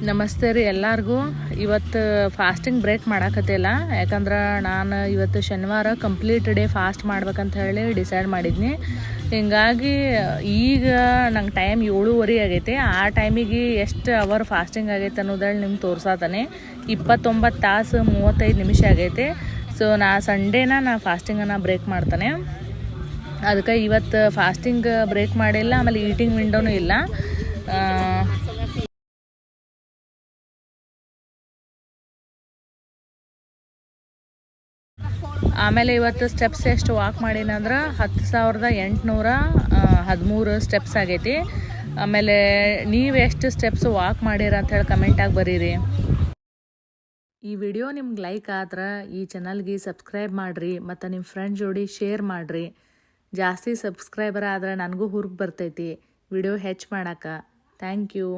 ನಮಸ್ತೆ ರೀ ಎಲ್ಲರಿಗೂ. ಇವತ್ತು ಫಾಸ್ಟಿಂಗ್ ಬ್ರೇಕ್ ಮಾಡಾಕತ್ತಿಲ್ಲ, ಯಾಕಂದ್ರೆ ನಾನು ಇವತ್ತು ಶನಿವಾರ ಕಂಪ್ಲೀಟ್ ಡೇ ಫಾಸ್ಟ್ ಮಾಡ್ಬೇಕಂತ ಹೇಳಿ ಡಿಸೈಡ್ ಮಾಡಿದ್ನಿ. ಹಿಂಗಾಗಿ ಈಗ ನಂಗೆ ಟೈಮ್ 7:30 ಆಗೈತೆ. ಆ ಟೈಮಿಗೆ ಎಷ್ಟು ಅವರ್ ಫಾಸ್ಟಿಂಗ್ ಆಗೈತೆ ಅನ್ನೋದ್ರಲ್ಲಿ ನಿಮ್ಗೆ ತೋರ್ಸಾತಾನೆ. 29 ತಾಸು 35 ನಿಮಿಷ ಆಗೈತೆ. ಸೊ ಸಂಡೇನ ಫಾಸ್ಟಿಂಗನ್ನು ಬ್ರೇಕ್ ಮಾಡ್ತಾನೆ. ಅದಕ್ಕೆ ಇವತ್ತು ಫಾಸ್ಟಿಂಗ್ ಬ್ರೇಕ್ ಮಾಡಿಲ್ಲ, ಆಮೇಲೆ ಈಟಿಂಗ್ ವಿಂಡೋನೂ ಇಲ್ಲ. ಆಮೇಲೆ ಇವತ್ತು ಸ್ಟೆಪ್ಸ್ ಎಷ್ಟು ವಾಕ್ ಮಾಡೀನಂದ್ರೆ 10,813 ಸ್ಟೆಪ್ಸ್ ಆಗೈತಿ. ಆಮೇಲೆ ನೀವು ಎಷ್ಟು ಸ್ಟೆಪ್ಸ್ ವಾಕ್ ಮಾಡಿರ ಅಂತ ಹೇಳಿ ಕಮೆಂಟಾಗಿ ಬರೀರಿ. ಈ ವಿಡಿಯೋ ನಿಮ್ಗೆ ಲೈಕ್ ಆದ್ರೆ ಈ ಚಾನಲ್ಗೆ ಸಬ್ಸ್ಕ್ರೈಬ್ ಮಾಡಿರಿ, ಮತ್ತು ನಿಮ್ಮ ಫ್ರೆಂಡ್ ಜೋಡಿ ಶೇರ್ ಮಾಡಿರಿ. ಜಾಸ್ತಿ ಸಬ್ಸ್ಕ್ರೈಬರ್ ಆದ್ರೆ ನನಗೂ ಹುರ್ಗ್ ಬರ್ತೈತಿ ವಿಡಿಯೋ ಹೆಚ್ಚು ಮಾಡೋಕೆ. Thank you.